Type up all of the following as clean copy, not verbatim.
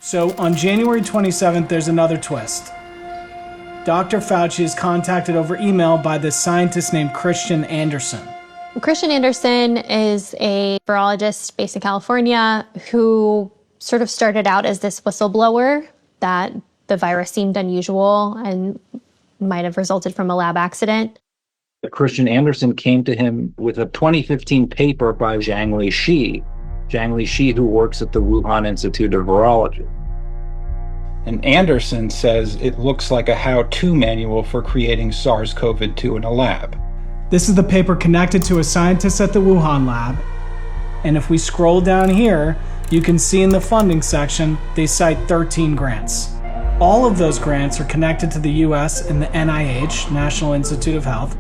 So on January 27th, there's another twist. Dr. Fauci is contacted over email by this scientist named Christian Andersen. Christian Andersen is a virologist based in California who sort of started out as this whistleblower that the virus seemed unusual and might have resulted from a lab accident. Christian Andersen came to him with a 2015 paper by Zhang Lishi, who works at the Wuhan Institute of Virology. And Andersen says it looks like a how-to manual for creating SARS-CoV-2 in a lab. This is the paper connected to a scientist at the Wuhan lab. And if we scroll down here, you can see in the funding section, they cite 13 grants. All of those grants are connected to the US and the NIH, National Institute of Health.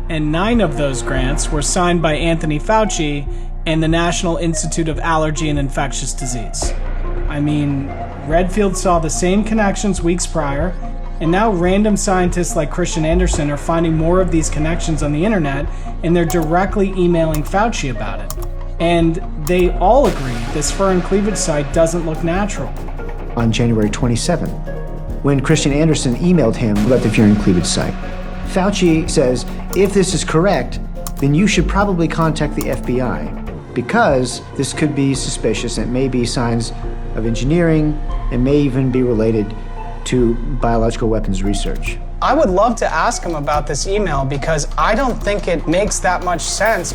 And 9 of those grants were signed by Anthony Fauci and the National Institute of Allergy and Infectious Disease. I mean, Redfield saw the same connections weeks prior, and now random scientists like Christian Andersen are finding more of these connections on the internet, and they're directly emailing Fauci about it. And they all agree this fur and cleavage site doesn't look natural. On January 27th, when Christian Andersen emailed him about the fur and cleavage site, Fauci says, if this is correct, then you should probably contact the FBI, because this could be suspicious and may be signs of engineering and may even be related to biological weapons research. I would love to ask him about this email because I don't think it makes that much sense.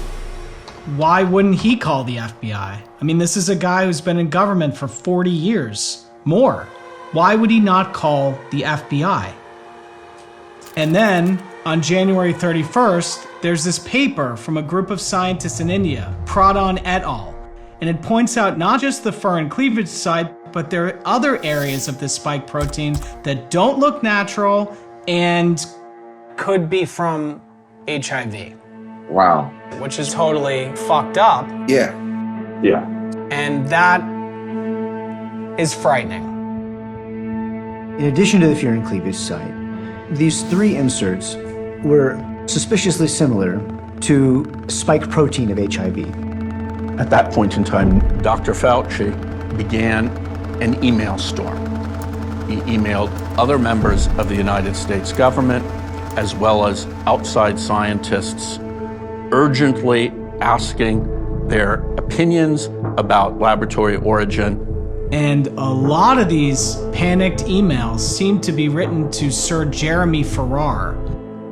Why wouldn't he call the FBI? I mean, this is a guy who's been in government for 40 years, more. Why would he not call the FBI? And then, on January 31st, there's this paper from a group of scientists in India, Pradhan et al., and it points out not just the fur and cleavage site, but there are other areas of this spike protein that don't look natural and could be from HIV. Wow. Which is totally fucked up. Yeah. And that is frightening. In addition to the fur and cleavage site, these 3 inserts were suspiciously similar to spike protein of HIV. At that point in time, Dr. Fauci began an email storm. He emailed other members of the United States government, as well as outside scientists, urgently asking their opinions about laboratory origin. And a lot of these panicked emails seem to be written to Sir Jeremy Farrar.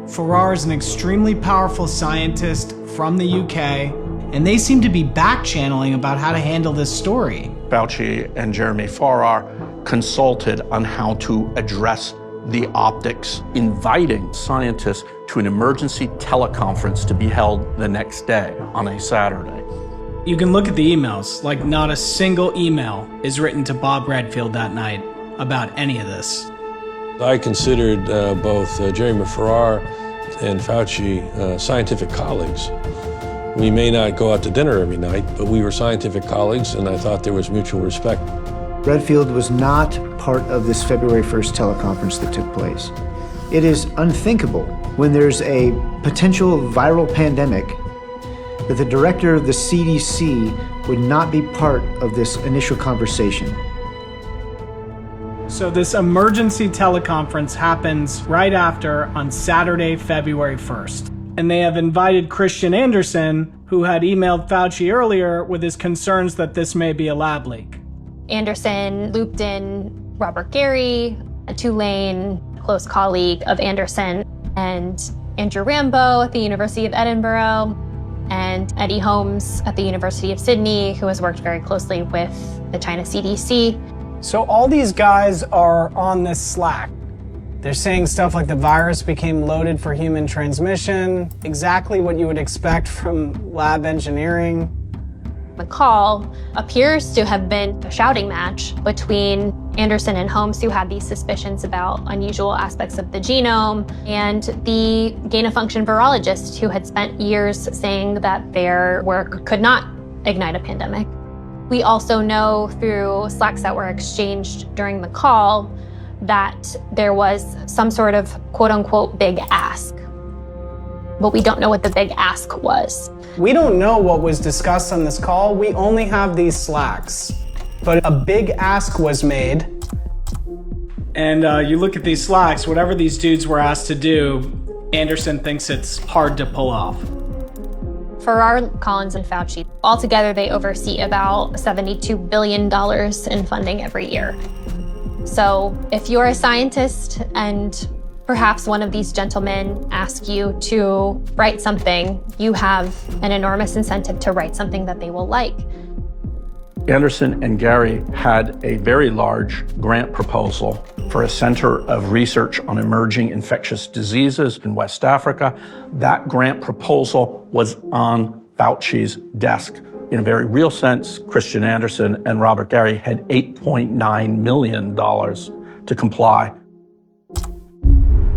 Farrar is an extremely powerful scientist from the UK, and they seem to be back-channeling about how to handle this story. Fauci and Jeremy Farrar consulted on how to address the optics, inviting scientists to an emergency teleconference to be held the next day on a Saturday. You can look at the emails, like not a single email is written to Bob Redfield that night about any of this. I considered both Jeremy Farrar and Fauci scientific colleagues. We may not go out to dinner every night, but we were scientific colleagues, and I thought there was mutual respect. Redfield was not part of this February 1st teleconference that took place. It is unthinkable when there's a potential viral pandemic that the director of the CDC would not be part of this initial conversation. So this emergency teleconference happens right after on Saturday, February 1st. And they have invited Christian Andersen, who had emailed Fauci earlier with his concerns that this may be a lab leak. Andersen looped in Robert Gary, a Tulane close colleague of Andersen, and Andrew Rambo at the University of Edinburgh, and Eddie Holmes at the University of Sydney, who has worked very closely with the China CDC. So all these guys are on this Slack. They're saying stuff like the virus became loaded for human transmission, exactly what you would expect from lab engineering. The call appears to have been a shouting match between Andersen and Holmes, who had these suspicions about unusual aspects of the genome, and the gain-of-function virologists who had spent years saying that their work could not ignite a pandemic. We also know through Slacks that were exchanged during the call that there was some sort of quote-unquote big ask. But we don't know what the big ask was. We don't know what was discussed on this call. We only have these Slacks. But a big ask was made. And you look at these slacks, whatever these dudes were asked to do, Anderson thinks it's hard to pull off. Farrar, Collins, and Fauci, altogether they oversee about $72 billion in funding every year. So if you're a scientist and perhaps one of these gentlemen ask you to write something, you have an enormous incentive to write something that they will like. Anderson and Gary had a very large grant proposal for a center of research on emerging infectious diseases in West Africa. That grant proposal was on Fauci's desk. In a very real sense, Christian Anderson and Robert Gary had $8.9 million to comply.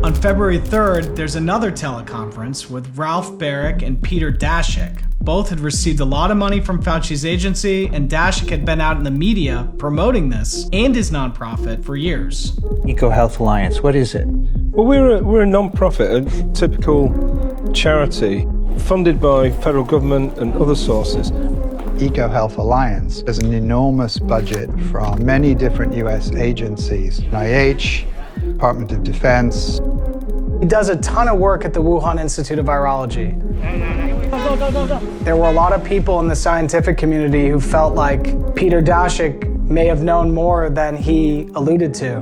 On February 3rd, there's another teleconference with Ralph Baric and Peter Daszak. Both had received a lot of money from Fauci's agency, and Daszak had been out in the media promoting this and his nonprofit for years. EcoHealth Alliance, what is it? Well, we're a non-profit, a typical charity funded by federal government and other sources. EcoHealth Alliance has an enormous budget from many different US agencies, NIH, Department of Defense. He does a ton of work at the Wuhan Institute of Virology. There were a lot of people in the scientific community who felt like Peter Daszak may have known more than he alluded to.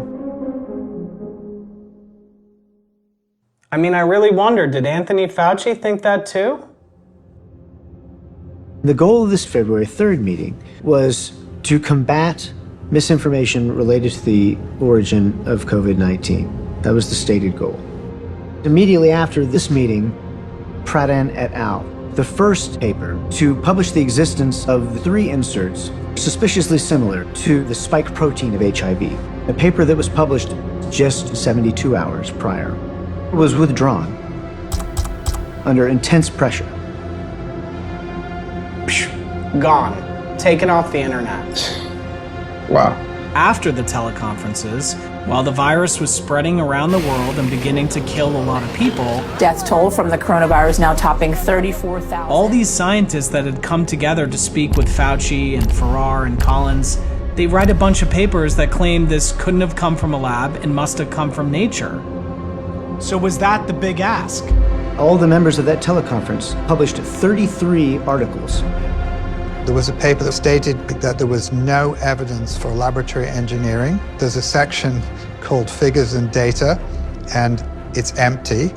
I mean, I really wondered, did Anthony Fauci think that too? The goal of this February 3rd meeting was to combat misinformation related to the origin of COVID-19. That was the stated goal. Immediately after this meeting, Pradhan et al., the first paper to publish the existence of the 3 inserts suspiciously similar to the spike protein of HIV, a paper that was published just 72 hours prior, was withdrawn under intense pressure. Gone. Taken off the internet. Wow. After the teleconferences, while the virus was spreading around the world and beginning to kill a lot of people, death toll from the coronavirus now topping 34,000. All these scientists that had come together to speak with Fauci and Farrar and Collins, they write a bunch of papers that claim this couldn't have come from a lab and must have come from nature. So was that the big ask? All the members of that teleconference published 33 articles. There was a paper that stated that there was no evidence for laboratory engineering. There's a section called Figures and Data, and it's empty.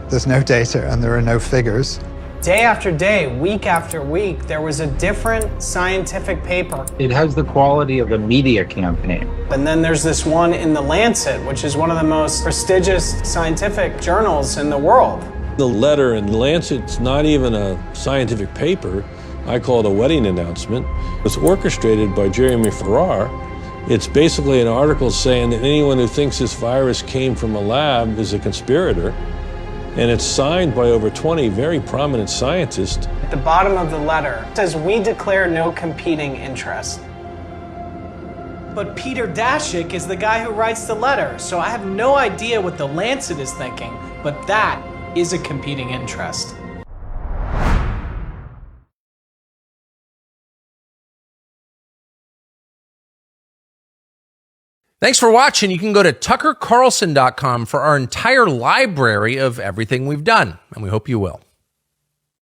There's no data and there are no figures. Day after day, week after week, there was a different scientific paper. It has the quality of a media campaign. And then there's this one in The Lancet, which is one of the most prestigious scientific journals in the world. The letter in Lancet's not even a scientific paper. I call it a wedding announcement. It's orchestrated by Jeremy Farrar. It's basically an article saying that anyone who thinks this virus came from a lab is a conspirator. And it's signed by over 20 very prominent scientists. At the bottom of the letter, it says, "We declare no competing interest." But Peter Daszak is the guy who writes the letter, so I have no idea what the Lancet is thinking, but that is a competing interest. Thanks for watching. You can go to tuckercarlson.com for our entire library of everything we've done, and we hope you will.